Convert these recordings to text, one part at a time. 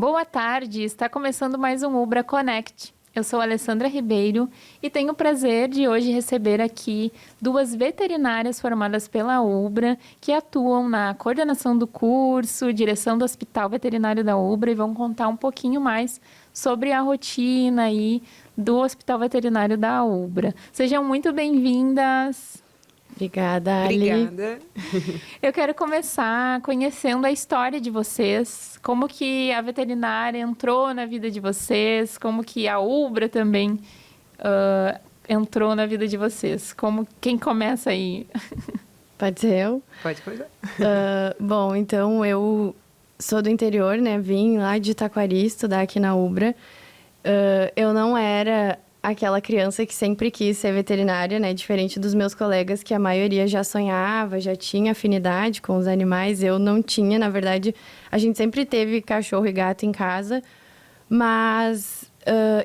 Boa tarde, está começando mais um Ubra Connect. Eu sou a Alessandra Ribeiro e tenho o prazer de hoje receber aqui duas veterinárias formadas pela Ubra que atuam na coordenação do curso, direção do Hospital Veterinário da Ubra e vão contar um pouquinho mais sobre a rotina aí do Hospital Veterinário da Ubra. Sejam muito bem-vindas. Obrigada, Ali. Obrigada. Eu quero começar conhecendo a história de vocês, como que a veterinária entrou na vida de vocês, como que a Ubra também entrou na vida de vocês. Quem começa aí? Pode ser eu? Pode começar. Bom, então eu sou do interior, né? Vim lá de Taquari estudar aqui na Ubra. Eu não era aquela criança que sempre quis ser veterinária, né? Diferente dos meus colegas, que a maioria já sonhava, já tinha afinidade com os animais. Eu não tinha, na verdade. A gente sempre teve cachorro e gato em casa. Mas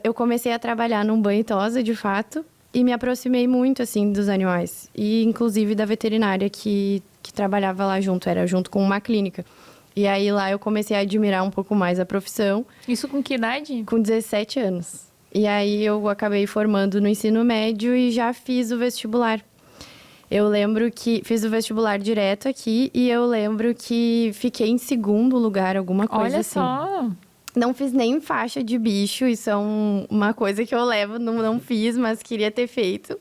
eu comecei a trabalhar num banho e tosa, de fato. E me aproximei muito, assim, dos animais. E, inclusive, da veterinária que trabalhava lá junto. Era junto com uma clínica. E aí, lá, eu comecei a admirar um pouco mais a profissão. Isso com que idade? Com 17 anos. E aí eu acabei formando no ensino médio e já fiz o vestibular. Eu lembro que fiz o vestibular direto aqui e eu lembro que fiquei em segundo lugar, alguma coisa Olha assim. só! Não fiz nem faixa de bicho, isso é uma coisa que eu levo, não fiz, mas queria ter feito.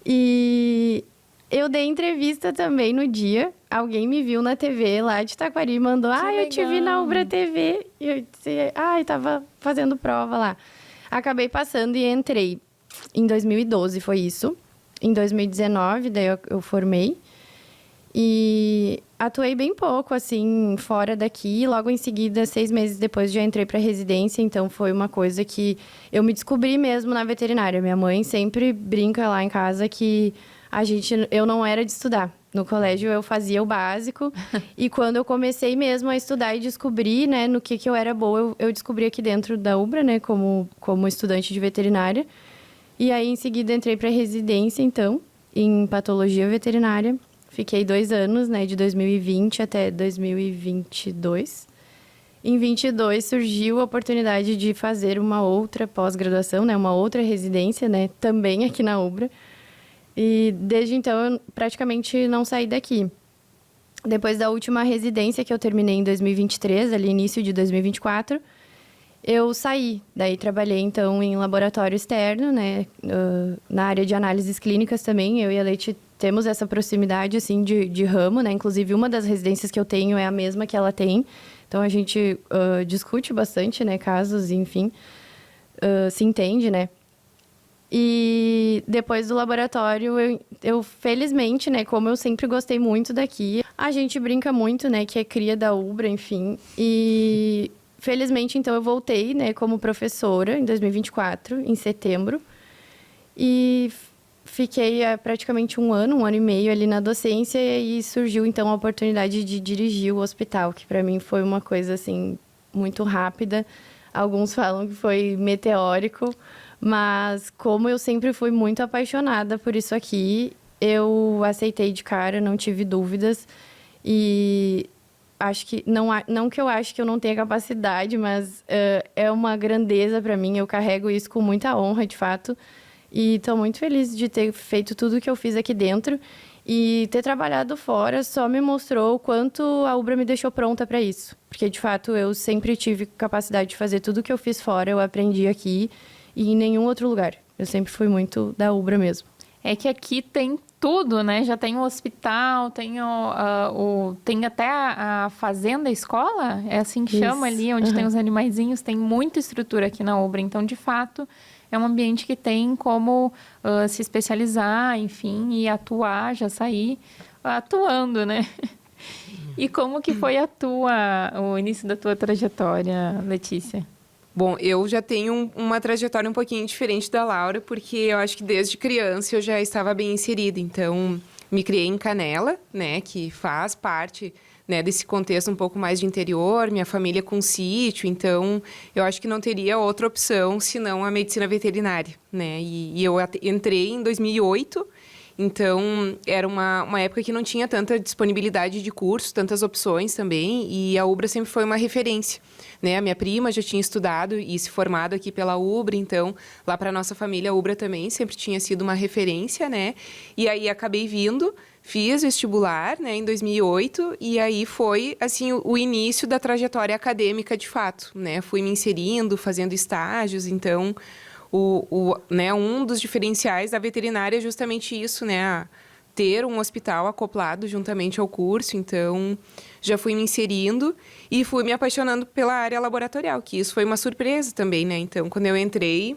E eu dei entrevista também no dia. Alguém me viu na TV lá de Taquari e mandou: eu te vi na Ubra TV. E eu disse: tava fazendo prova lá. Acabei passando e entrei. Em 2012 foi isso. Em 2019, daí eu formei. E atuei bem pouco, assim, fora daqui. Logo em seguida, 6 meses depois, já entrei para residência. Então, foi uma coisa que eu me descobri mesmo na veterinária. Minha mãe sempre brinca lá em casa que eu não era de estudar. No colégio eu fazia o básico e quando eu comecei mesmo a estudar e descobrir, né, no que eu era boa, eu descobri aqui dentro da Ubra, né, como estudante de veterinária. E aí em seguida entrei para residência, então, em patologia veterinária. Fiquei 2 anos, né, de 2020 até 2022. Em 22 surgiu a oportunidade de fazer uma outra pós-graduação, né, uma outra residência, né, também aqui na Ubra. E desde então eu praticamente não saí daqui. Depois da última residência que eu terminei em 2023, ali início de 2024, eu saí. Daí trabalhei então em laboratório externo, né, na área de análises clínicas também. Eu e a Leite temos essa proximidade assim de ramo, né? Inclusive uma das residências que eu tenho é a mesma que ela tem. Então a gente discute bastante, né, casos, enfim, se entende, né? E depois do laboratório, eu felizmente, né, como eu sempre gostei muito daqui, a gente brinca muito, né, que é cria da Ubra, enfim. E felizmente, então, eu voltei, né, como professora em 2024, em setembro. E fiquei praticamente um ano e meio ali na docência e surgiu, então, a oportunidade de dirigir o hospital, que para mim foi uma coisa, assim, muito rápida. Alguns falam que foi meteórico. Mas como eu sempre fui muito apaixonada por isso aqui, eu aceitei de cara, não tive dúvidas. E acho que, não que eu acho que eu não tenha capacidade, mas é uma grandeza para mim. Eu carrego isso com muita honra, de fato. E estou muito feliz de ter feito tudo que eu fiz aqui dentro. E ter trabalhado fora só me mostrou o quanto a Ubra me deixou pronta para isso. Porque, de fato, eu sempre tive capacidade de fazer tudo que eu fiz fora, eu aprendi aqui. E em nenhum outro lugar. Eu sempre fui muito da Ubra mesmo. É que aqui tem tudo, né? Já tem o hospital, tem tem até a fazenda escola, é assim que chama ali, onde tem os animaizinhos, tem muita estrutura aqui na Ubra. Então, de fato, é um ambiente que tem como se especializar, enfim, e atuar, já sair atuando, né? E como que foi o início da tua trajetória, Letícia? Bom, eu já tenho uma trajetória um pouquinho diferente da Laura, porque eu acho que desde criança eu já estava bem inserida. Então, me criei em Canela, né, que faz parte, né, desse contexto um pouco mais de interior, minha família com sítio. Então, eu acho que não teria outra opção senão a medicina veterinária, né. E eu entrei em 2008 Então, era uma época que não tinha tanta disponibilidade de cursos, tantas opções também, e a UBRA sempre foi uma referência, né? A minha prima já tinha estudado e se formado aqui pela UBRA, então, lá para nossa família, a UBRA também sempre tinha sido uma referência, né? E aí, acabei vindo, fiz vestibular, né, em 2008, e aí foi, assim, o início da trajetória acadêmica, de fato, né? Fui me inserindo, fazendo estágios, então... né, um dos diferenciais da veterinária é justamente isso, né? Ter um hospital acoplado juntamente ao curso. Então, já fui me inserindo e fui me apaixonando pela área laboratorial, que isso foi uma surpresa também, né? Então, quando eu entrei,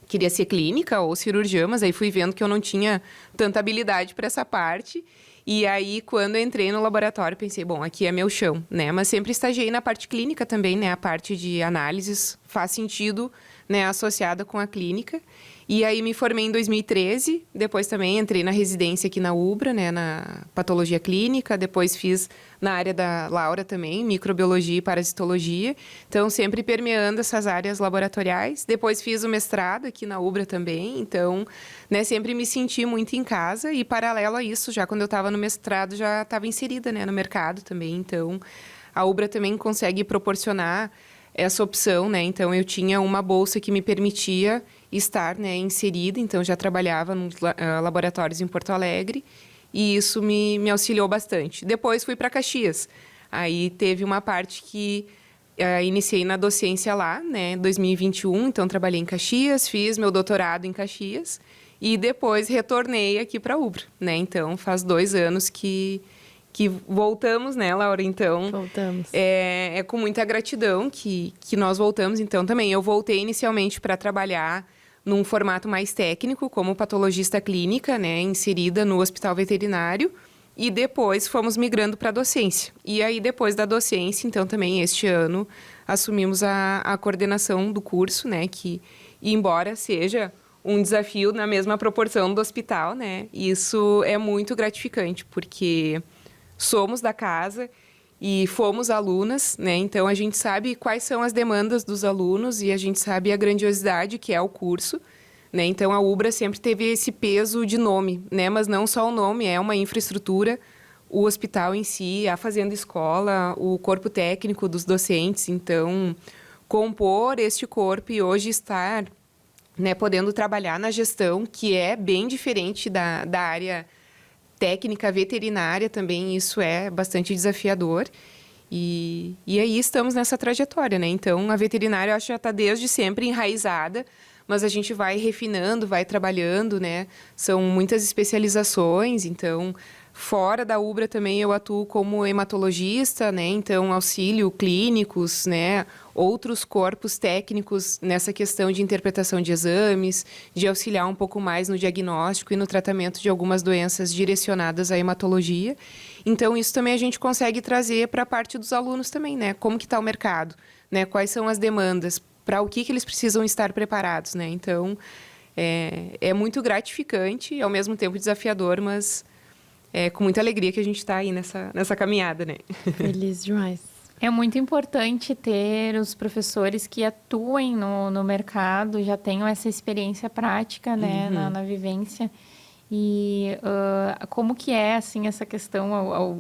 queria ser clínica ou cirurgiã, mas aí fui vendo que eu não tinha tanta habilidade para essa parte. E aí, quando eu entrei no laboratório, pensei, bom, aqui é meu chão, né? Mas sempre estagiei na parte clínica também, né? A parte de análises faz sentido, né, associada com a clínica. E aí me formei em 2013, depois também entrei na residência aqui na UBRA, né, na patologia clínica, depois fiz na área da Laura também, microbiologia e parasitologia, então sempre permeando essas áreas laboratoriais. Depois fiz o mestrado aqui na UBRA também, então, né, sempre me senti muito em casa e paralelo a isso, já quando eu estava no mestrado, já estava inserida, né, no mercado também, então a UBRA também consegue proporcionar essa opção, né? Então, eu tinha uma bolsa que me permitia estar, né, inserida. Então, já trabalhava nos laboratórios em Porto Alegre e isso me auxiliou bastante. Depois, fui para Caxias. Aí, teve uma parte que iniciei na docência lá, né, em 2021. Então, trabalhei em Caxias, fiz meu doutorado em Caxias e depois retornei aqui para a UBRA, né? Então, faz 2 anos que voltamos, né, Laura? Então, Voltamos. É com muita gratidão que nós voltamos. Então, também, eu voltei inicialmente para trabalhar num formato mais técnico, como patologista clínica, né, inserida no hospital veterinário. E depois fomos migrando para a docência. E aí, depois da docência, então, também, este ano, assumimos a coordenação do curso, né, que, embora seja um desafio na mesma proporção do hospital, né, isso é muito gratificante, porque somos da casa e fomos alunas, né? Então, a gente sabe quais são as demandas dos alunos e a gente sabe a grandiosidade que é o curso, né? Então, a UBRA sempre teve esse peso de nome, né? Mas não só o nome, é uma infraestrutura, o hospital em si, a fazenda escola, o corpo técnico dos docentes. Então, compor este corpo e hoje estar, né, podendo trabalhar na gestão, que é bem diferente da área técnica veterinária também, isso é bastante desafiador. E aí estamos nessa trajetória, né? Então, a veterinária, eu acho que já está desde sempre enraizada, mas a gente vai refinando, vai trabalhando, né? São muitas especializações, então... Fora da UBRA também eu atuo como hematologista, né? Então, auxílio clínicos, né? Outros corpos técnicos nessa questão de interpretação de exames, de auxiliar um pouco mais no diagnóstico e no tratamento de algumas doenças direcionadas à hematologia. Então, isso também a gente consegue trazer para a parte dos alunos também, né? Como que está o mercado, né? Quais são as demandas, para o que eles precisam estar preparados, né? Então, é muito gratificante e, ao mesmo tempo, desafiador, mas... É com muita alegria que a gente está aí nessa caminhada, né? Feliz demais. É muito importante ter os professores que atuem no mercado, já tenham essa experiência prática, né, na vivência. E como que é, assim, essa questão?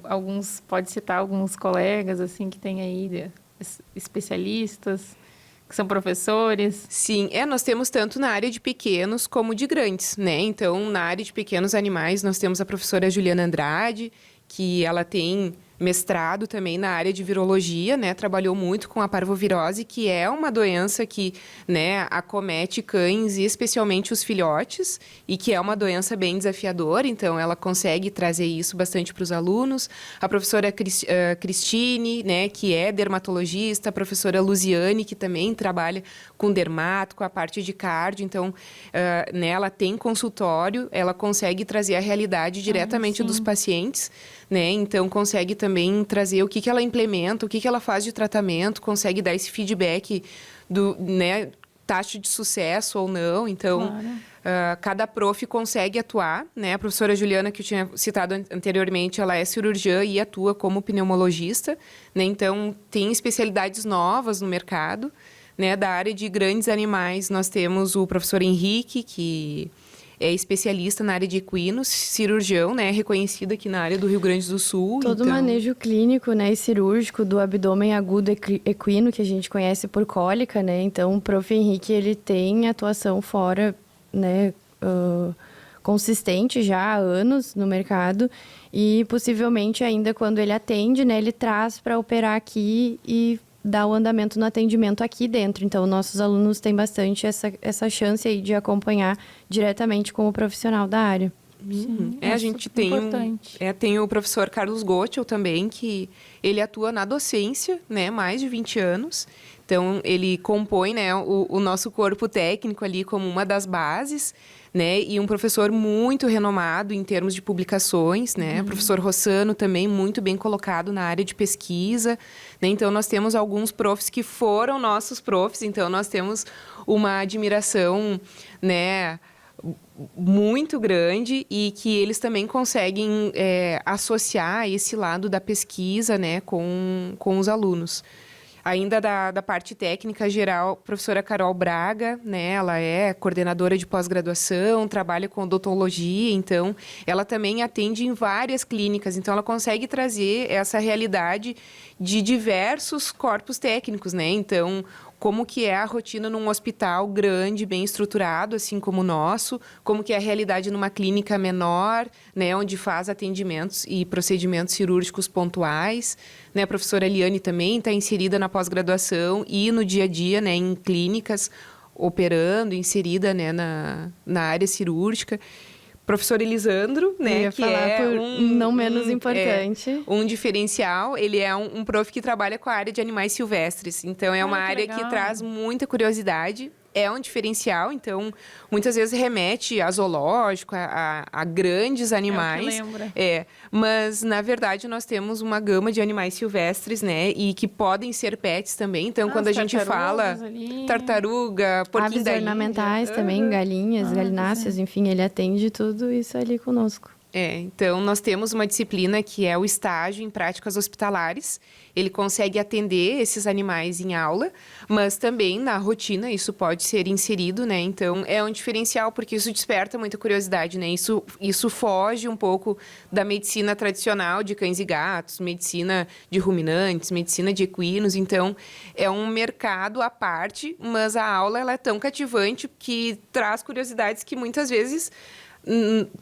Alguns, pode citar alguns colegas, assim, que tem aí especialistas, que são professores? Sim, nós temos tanto na área de pequenos como de grandes, né? Então, na área de pequenos animais, nós temos a professora Juliana Andrade, que ela tem mestrado também na área de virologia, né? Trabalhou muito com a parvovirose, que é uma doença que, né, acomete cães e especialmente os filhotes, e que é uma doença bem desafiadora, então ela consegue trazer isso bastante para os alunos. A professora Cristine, né, que é dermatologista, a professora Luziane, que também trabalha com dermato, com a parte de cardio, então, né, ela tem consultório, ela consegue trazer a realidade diretamente dos pacientes, né? Então, consegue também trazer o que ela implementa, o que ela faz de tratamento, consegue dar esse feedback do, né, taxa de sucesso ou não. Então, cada prof consegue atuar, né? A professora Juliana, que eu tinha citado anteriormente, ela é cirurgiã e atua como pneumologista, né? Então, tem especialidades novas no mercado, né? Da área de grandes animais, nós temos o professor Henrique, que é especialista na área de equinos, cirurgião, né, reconhecido aqui na área do Rio Grande do Sul. Todo manejo clínico, né, e cirúrgico do abdômen agudo equino, que a gente conhece por cólica, né? Então, o Prof. Henrique, ele tem atuação fora, né, consistente já há anos no mercado e possivelmente ainda quando ele atende, né, ele traz para operar aqui e dar o andamento no atendimento aqui dentro. Então, nossos alunos têm bastante essa chance aí de acompanhar diretamente com o profissional da área. Sim, a gente tem o professor Carlos Gottel também, que ele atua na docência, né, mais de 20 anos. Então, ele compõe, né, o nosso corpo técnico ali como uma das bases, né, e um professor muito renomado em termos de publicações, né, professor Rossano também muito bem colocado na área de pesquisa, né, então nós temos alguns profs que foram nossos profs, então nós temos uma admiração, né, muito grande e que eles também conseguem associar esse lado da pesquisa, né, com os alunos. Ainda da parte técnica geral, a professora Carol Braga, né, ela é coordenadora de pós-graduação, trabalha com odontologia, então ela também atende em várias clínicas, então ela consegue trazer essa realidade de diversos corpos técnicos, né? Então, como que é a rotina num hospital grande, bem estruturado, assim como o nosso, como que é a realidade numa clínica menor, né, onde faz atendimentos e procedimentos cirúrgicos pontuais, né? A professora Eliane também está inserida na pós-graduação e no dia a dia, né, em clínicas, operando, inserida, né, na área cirúrgica. Professor Elisandro, né, que é não menos importante. Um diferencial. Ele é um prof que trabalha com a área de animais silvestres. Então, é uma área que traz muita curiosidade. É um diferencial, então, muitas vezes remete a zoológico, a grandes animais. É o que lembra. Mas, na verdade, nós temos uma gama de animais silvestres, né? E que podem ser pets também. Então, quando a gente fala tartaruga, porquinho aves ornamentais também, galinhas, galináceas, enfim, ele atende tudo isso ali conosco. Então, nós temos uma disciplina que é o estágio em práticas hospitalares. Ele consegue atender esses animais em aula, mas também na rotina isso pode ser inserido, né? Então, é um diferencial, porque isso desperta muita curiosidade, né? Isso foge um pouco da medicina tradicional de cães e gatos, medicina de ruminantes, medicina de equinos. Então, é um mercado à parte, mas a aula ela é tão cativante que traz curiosidades que muitas vezes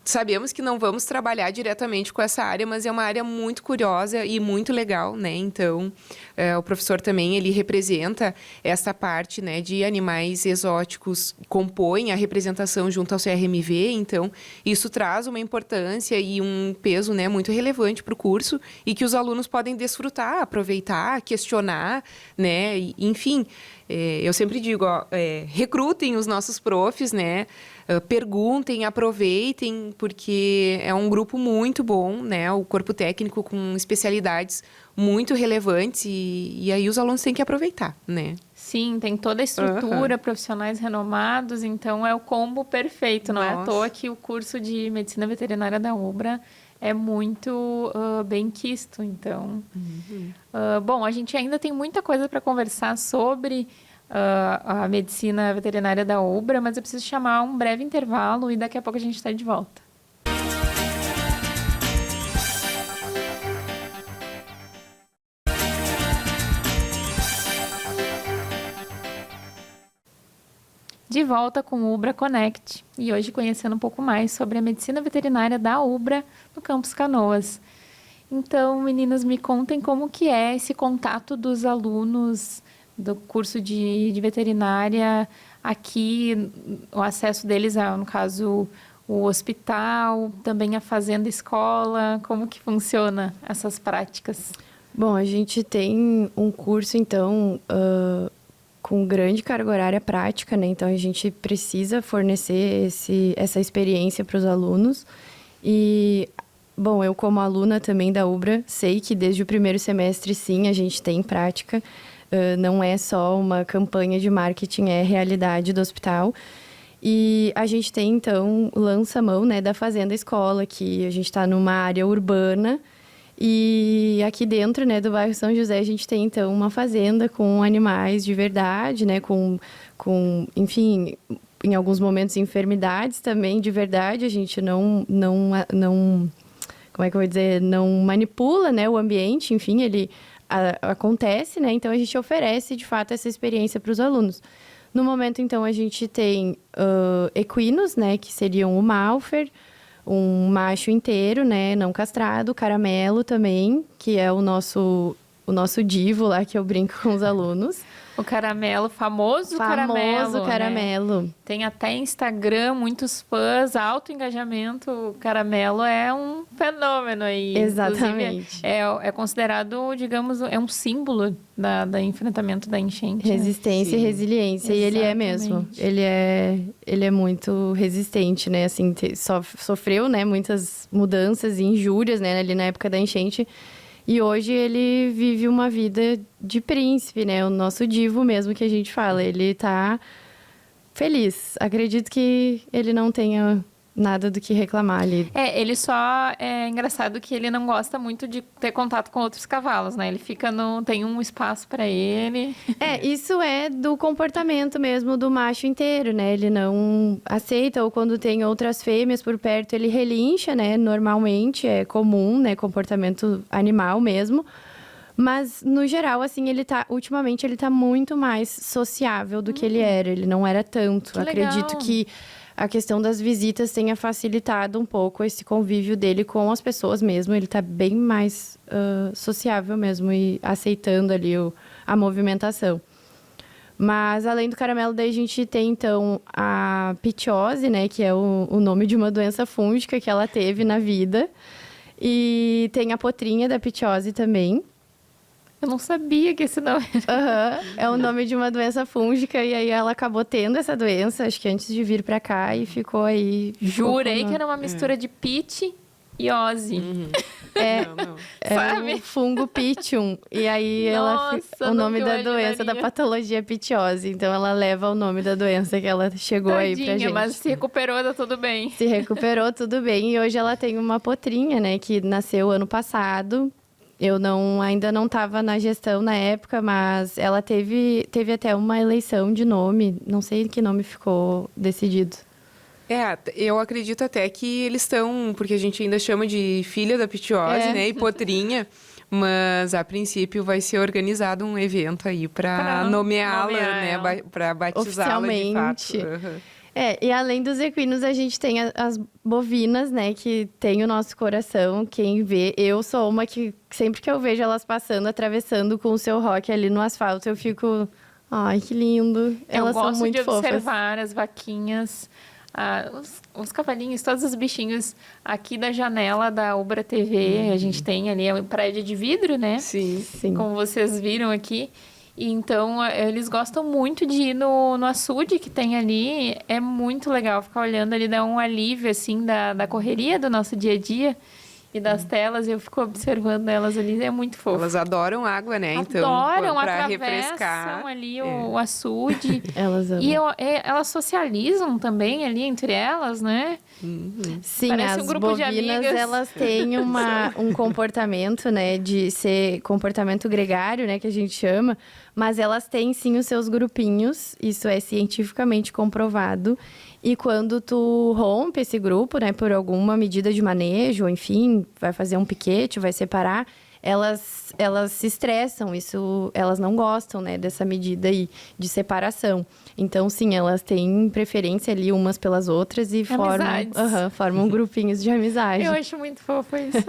sabemos que não vamos trabalhar diretamente com essa área, mas é uma área muito curiosa e muito legal, né? Então, o professor também, ele representa essa parte, né, de animais exóticos, compõe a representação junto ao CRMV, então, isso traz uma importância e um peso, né, muito relevante para o curso e que os alunos podem desfrutar, aproveitar, questionar, né? E, enfim, eu sempre digo, recrutem os nossos profs, né? Perguntem, aproveitem, porque é um grupo muito bom, né? O corpo técnico com especialidades muito relevantes e aí os alunos têm que aproveitar, né? Sim, tem toda a estrutura, profissionais renomados, então é o combo perfeito. Não é à toa que o curso de Medicina Veterinária da UBRA é muito bem quisto, então... bom, a gente ainda tem muita coisa para conversar sobre a medicina veterinária da UBRA, mas eu preciso chamar um breve intervalo e daqui a pouco a gente está de volta. De volta com o UBRA Connect e hoje conhecendo um pouco mais sobre a medicina veterinária da UBRA no Campus Canoas. Então, meninas, me contem como que é esse contato dos alunos do curso de veterinária aqui, o acesso deles a, no caso, o hospital, também a fazenda escola, como que funciona essas práticas? Bom, a gente tem um curso, então, com grande carga horária prática, né? Então, a gente precisa fornecer essa experiência para os alunos. E, bom, eu como aluna também da UBRA, sei que desde o primeiro semestre, sim, a gente tem prática. Não é só uma campanha de marketing, é realidade do hospital. E a gente tem, então, o lança-mão, né, da Fazenda Escola, que a gente está numa área urbana. E aqui dentro, né, do bairro São José, a gente tem, então, uma fazenda com animais de verdade, né, com enfim, em alguns momentos, enfermidades também, de verdade. A gente não como é que eu vou dizer? Não manipula, né, o ambiente, enfim, ele acontece, né? Então, a gente oferece, de fato, essa experiência para os alunos. No momento, então, a gente tem equinos, né, que seriam o Malfer, um macho inteiro, né, não castrado, caramelo também, que é o nosso divo lá, que eu brinco com os alunos. O caramelo, famoso caramelo. Caramelo. Né? Tem até Instagram, muitos fãs, alto engajamento. O caramelo é um fenômeno aí. Exatamente. É considerado, digamos, é um símbolo da enfrentamento da enchente. Resistência e resiliência. Exatamente. E ele é mesmo. Ele é muito resistente, né? Assim, sofreu, né, muitas mudanças e injúrias, né, ali na época da enchente. E hoje ele vive uma vida de príncipe, né? O nosso divo mesmo que a gente fala. Ele tá feliz. Acredito que ele não tenha nada do que reclamar ali. Ele só... É engraçado que ele não gosta muito de ter contato com outros cavalos, né? Ele fica tem um espaço para ele. Isso é do comportamento mesmo do macho inteiro, né? Ele não aceita, ou quando tem outras fêmeas por perto, ele relincha, né? Normalmente, é comum, né? Comportamento animal mesmo. Mas, no geral, assim, ultimamente, ele tá muito mais sociável do que ele era. Ele não era tanto. Que Acredito legal. que a questão das visitas tenha facilitado um pouco esse convívio dele com as pessoas mesmo. Ele tá bem mais sociável mesmo e aceitando ali a movimentação. Mas, além do caramelo, daí a gente tem, então, a pitiose, né? Que é o nome de uma doença fúngica que ela teve na vida. E tem a potrinha da pitiose também. Eu não sabia que esse nome era. É o nome de uma doença fúngica. E aí, ela acabou tendo essa doença, acho que antes de vir pra cá. E ficou aí... Jurei que era uma mistura de pit e ose. Não. Sabe? O fungo pitium. E aí, Nossa, o nome nunca da doença, da imaginaria. patologia pitiose. Então, ela leva o nome da doença que ela chegou aí pra Tadinha, gente. mas se recuperou, tá tudo bem. Se recuperou, tudo bem. E hoje ela tem uma potrinha, né? Que nasceu ano passado. Eu ainda não estava na gestão na época, mas ela teve até uma eleição de nome. Não sei que nome ficou decidido. Eu acredito até que eles estão... Porque a gente ainda chama de filha da pitiose, né? E potrinha. Mas, a princípio, vai ser organizado um evento aí para nomeá-la, né? Para batizá-la de fato. Oficialmente. E além dos equinos, a gente tem as bovinas, né? Que tem o nosso coração. Quem vê, eu sou uma que sempre que eu vejo elas passando, atravessando com o seu rock ali no asfalto, eu fico... Ai, que lindo. Elas são muito Eu gosto de fofas. observar as vaquinhas, os cavalinhos, todos os bichinhos aqui da janela da Ubra TV. A gente tem ali a prédio de vidro, né? Sim. Sim. Como vocês viram aqui. E então, eles gostam muito de ir no açude que tem ali. É muito legal ficar olhando ali, dá um alívio, assim, da correria do nosso dia a dia e das telas. Eu fico observando elas ali, é muito fofo. Elas adoram água, né? Então, Adoram, para atravessam refrescar. ali o açude. Elas amam. E elas socializam também ali entre elas, né? Sim, Parece as um grupo de bovinas, amigas. elas têm um comportamento, né, de ser comportamento gregário, né, que a gente chama, mas elas têm, sim, os seus grupinhos, isso é cientificamente comprovado, e quando tu rompe esse grupo, né, por alguma medida de manejo, ou enfim, vai fazer um piquete, vai separar, elas se estressam, elas não gostam, né, dessa medida aí de separação. Então, sim, elas têm preferência ali umas pelas outras e formam grupinhos de amizade. Eu acho muito fofo isso.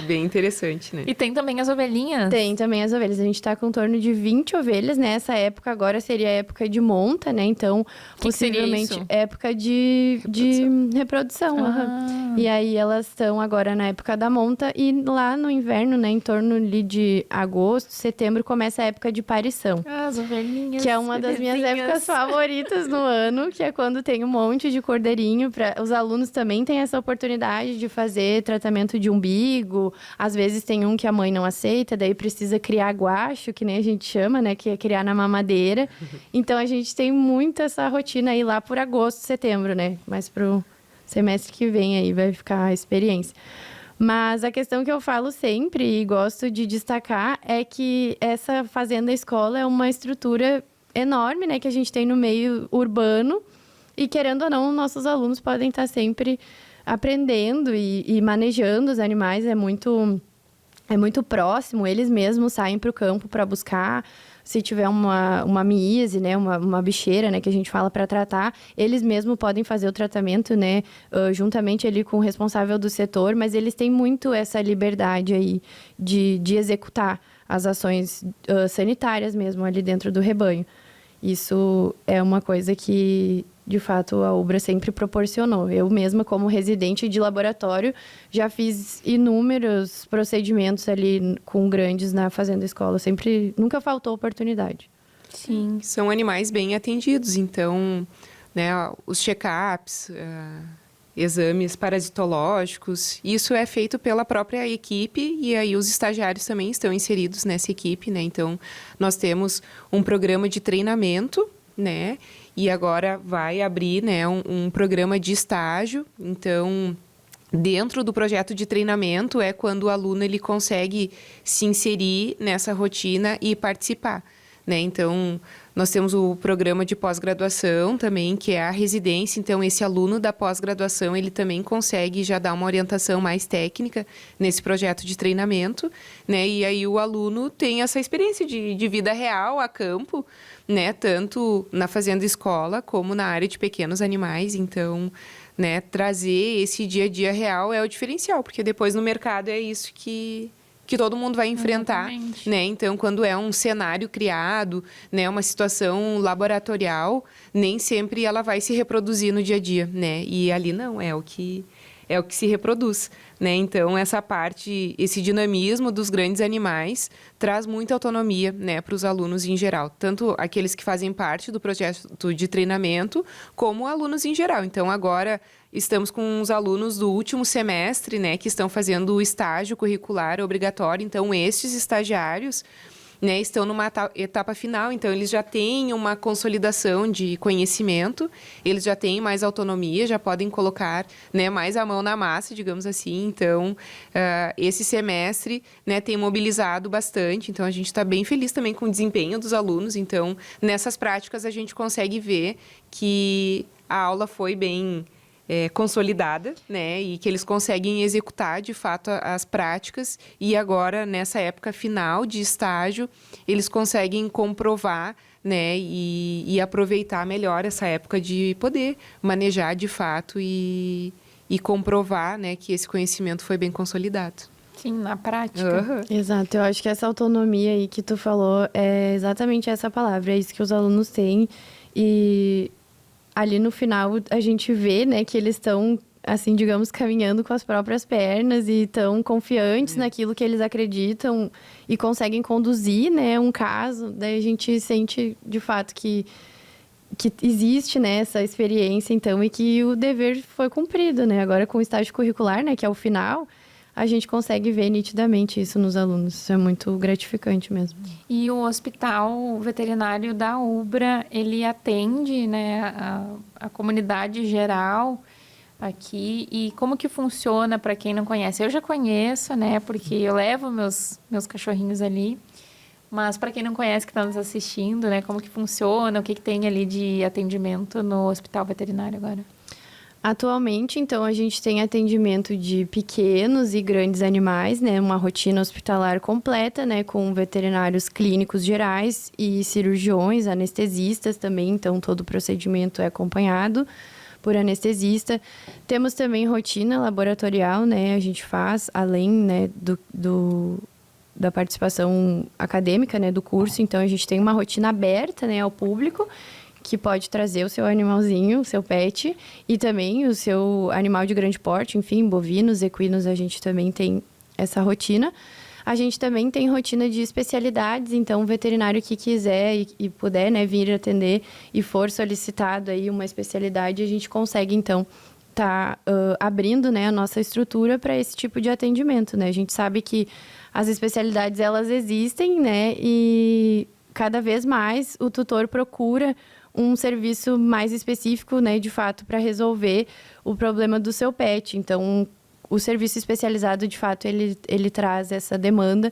Bem interessante, né? E tem também as ovelhinhas. Tem também as ovelhas. A gente tá com em torno de 20 ovelhas, né? Essa época agora seria a época de monta, né? Então, possivelmente, seria isso? época de reprodução. E aí, elas estão agora na época da monta. E lá no inverno, né? Em torno ali de agosto, setembro, começa a época de parição. As ovelhinhas. Que é uma das minhas bebezinhas. épocas favoritas no ano, que é quando tem um monte de cordeirinho. Os alunos também têm essa oportunidade de fazer tratamento de umbigo. Às vezes tem um que a mãe não aceita, daí precisa criar guacho, que nem a gente chama, né? Que é criar na mamadeira. Então, a gente tem muito essa rotina aí lá por agosto, setembro, né? Mas pro semestre que vem aí vai ficar a experiência. Mas a questão que eu falo sempre e gosto de destacar é que essa fazenda escola é uma estrutura enorme, né, que a gente tem no meio urbano E querendo ou não, nossos alunos podem estar sempre aprendendo e manejando os animais. É muito próximo, eles mesmos saem para o campo para buscar. Se tiver uma miíase, né, uma bicheira, né, que a gente fala para tratar, eles mesmos podem fazer o tratamento, né, juntamente ali com o responsável do setor, mas eles têm muito essa liberdade aí de executar as ações sanitárias mesmo ali dentro do rebanho. Isso é uma coisa que, de fato, a Ubra sempre proporcionou. Eu mesma, como residente de laboratório, já fiz inúmeros procedimentos ali com grandes na fazenda escola. Nunca faltou oportunidade. Sim. São animais bem atendidos, então, né, os check-ups, exames parasitológicos, isso é feito pela própria equipe e aí os estagiários também estão inseridos nessa equipe, né? Então, nós temos um programa de treinamento, né? E agora vai abrir, né, um programa de estágio. Então, dentro do projeto de treinamento é quando o aluno ele consegue se inserir nessa rotina e participar, né? Então, nós temos o programa de pós-graduação também, que é a residência. Então, esse aluno da pós-graduação, ele também consegue já dar uma orientação mais técnica nesse projeto de treinamento, né? E aí o aluno tem essa experiência de vida real a campo, né? Tanto na fazenda escola como na área de pequenos animais. Então, né, trazer esse dia a dia real é o diferencial, porque depois no mercado é isso que todo mundo vai enfrentar, né? Então, quando é um cenário criado, né, uma situação laboratorial, nem sempre ela vai se reproduzir no dia a dia, né? E ali não, é o que se reproduz, né? Então, essa parte, esse dinamismo dos grandes animais traz muita autonomia, né, para os alunos em geral, tanto aqueles que fazem parte do projeto de treinamento, como alunos em geral. Então, agora estamos com os alunos do último semestre, né, que estão fazendo o estágio curricular obrigatório. Então, estes estagiários, né, estão numa etapa final, então eles já têm uma consolidação de conhecimento, eles já têm mais autonomia, já podem colocar, né, mais a mão na massa, digamos assim. Então, esse semestre, né, tem mobilizado bastante, então a gente está bem feliz também com o desempenho dos alunos. Então, nessas práticas a gente consegue ver que a aula foi bem consolidada, né, e que eles conseguem executar de fato as práticas, e agora nessa época final de estágio eles conseguem comprovar, né, e aproveitar melhor essa época de poder manejar de fato e comprovar, né, que esse conhecimento foi bem consolidado. Sim, na prática. Exato, eu acho que essa autonomia aí que tu falou é exatamente essa palavra, é isso que os alunos têm. E ali no final a gente vê, né, que eles estão, assim, digamos, caminhando com as próprias pernas e estão confiantes naquilo que eles acreditam e conseguem conduzir, né, um caso. Daí a gente sente, de fato, que existe, né, essa experiência, então, e que o dever foi cumprido, né? Agora com o estágio curricular, né, que é o final, a gente consegue ver nitidamente isso nos alunos. Isso é muito gratificante mesmo. E o hospital veterinário da Ubra, ele atende, né, a comunidade geral aqui. E como que funciona para quem não conhece? Eu já conheço, né, porque eu levo meus cachorrinhos ali. Mas para quem não conhece, que está nos assistindo, né, como que funciona, o que tem ali de atendimento no hospital veterinário agora? Atualmente, então, a gente tem atendimento de pequenos e grandes animais, né? Uma rotina hospitalar completa, né? Com veterinários clínicos gerais e cirurgiões, anestesistas também. Então, todo o procedimento é acompanhado por anestesista. Temos também rotina laboratorial, né? A gente faz, além, né, da participação acadêmica, né? Do curso. Então, a gente tem uma rotina aberta, né, ao público, que pode trazer o seu animalzinho, o seu pet, e também o seu animal de grande porte, enfim, bovinos, equinos, a gente também tem essa rotina. A gente também tem rotina de especialidades, então o veterinário que quiser e puder, né, vir atender e for solicitado aí uma especialidade, a gente consegue, então, abrindo, né, a nossa estrutura para esse tipo de atendimento, né? A gente sabe que as especialidades, elas existem, né, e cada vez mais o tutor procura um serviço mais específico, né, de fato, para resolver o problema do seu pet. Então, o serviço especializado, de fato, ele traz essa demanda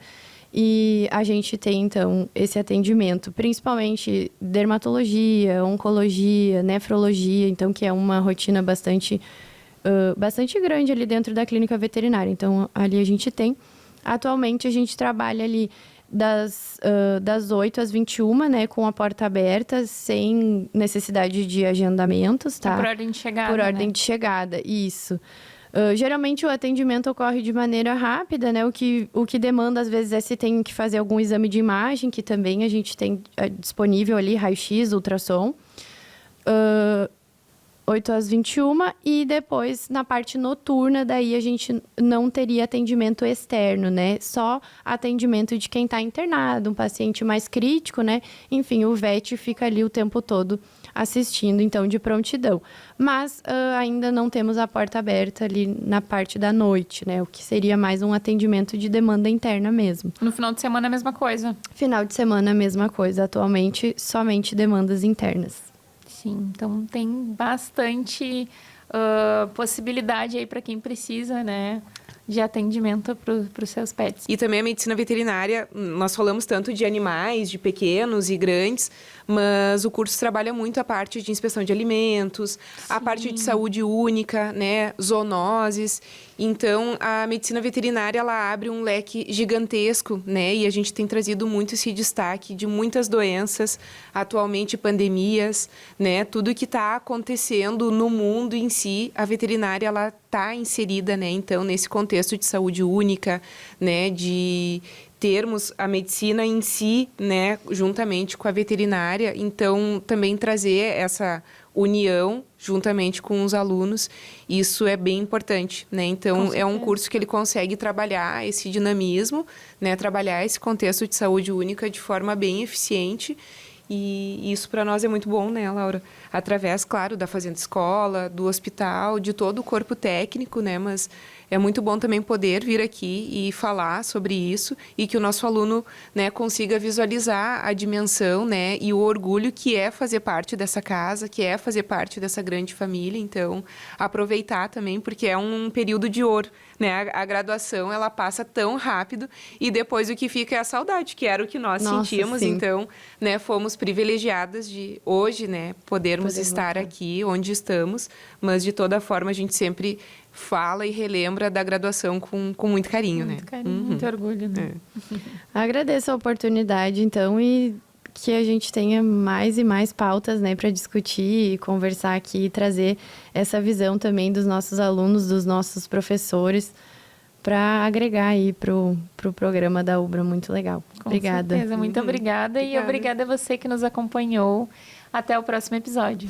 E a gente tem, então, esse atendimento, principalmente dermatologia, oncologia, nefrologia, então, que é uma rotina bastante grande ali dentro da clínica veterinária. Então, ali a gente tem. Atualmente, a gente trabalha ali das 8 às 21, né, com a porta aberta, sem necessidade de agendamentos, tá? É por ordem de chegada, Por ordem de chegada, isso. Geralmente o atendimento ocorre de maneira rápida, né? O que demanda, às vezes, é se tem que fazer algum exame de imagem, que também a gente tem disponível ali, raio-x, ultrassom. 8 às 21, e depois, na parte noturna, daí a gente não teria atendimento externo, né? Só atendimento de quem está internado, um paciente mais crítico, né? Enfim, o VET fica ali o tempo todo assistindo, então, de prontidão. Mas ainda não temos a porta aberta ali na parte da noite, né? O que seria mais um atendimento de demanda interna mesmo. No final de semana, a mesma coisa? Final de semana, a mesma coisa. Atualmente, somente demandas internas. Sim, então tem bastante possibilidade aí para quem precisa, né? De atendimento para os seus pets. E também a medicina veterinária, nós falamos tanto de animais, de pequenos e grandes, mas o curso trabalha muito a parte de inspeção de alimentos, a parte de saúde única, né, zoonoses. Então, a medicina veterinária, ela abre um leque gigantesco, né, e a gente tem trazido muito esse destaque de muitas doenças, atualmente pandemias, né, tudo que está acontecendo no mundo em si, a veterinária, ela está inserida, né, então, nesse contexto de saúde única, né, de termos a medicina em si, né, juntamente com a veterinária, então também trazer essa união juntamente com os alunos, isso é bem importante, né? Então é um curso que ele consegue trabalhar esse dinamismo, né, trabalhar esse contexto de saúde única de forma bem eficiente. E isso para nós é muito bom, né, Laura? Através, claro, da Fazenda Escola, do hospital, de todo o corpo técnico, né? Mas é muito bom também poder vir aqui e falar sobre isso e que o nosso aluno, né, consiga visualizar a dimensão, né, e o orgulho que é fazer parte dessa casa, que é fazer parte dessa grande família. Então, aproveitar também, porque é um período de ouro, né? A graduação, ela passa tão rápido e depois o que fica é a saudade, que era o que nós sentíamos. Sim. Então, né, fomos privilegiadas de hoje, né, podermos estar aqui onde estamos, mas de toda forma a gente sempre fala e relembra da graduação com muito carinho, né? Muito carinho, muito orgulho, né? Agradeço a oportunidade, então, e que a gente tenha mais e mais pautas, né, para discutir e conversar aqui e trazer essa visão também dos nossos alunos, dos nossos professores, para agregar aí pro programa da UBRA. Muito legal. Obrigada. Com certeza, muito obrigada. E obrigada a você que nos acompanhou. Até o próximo episódio.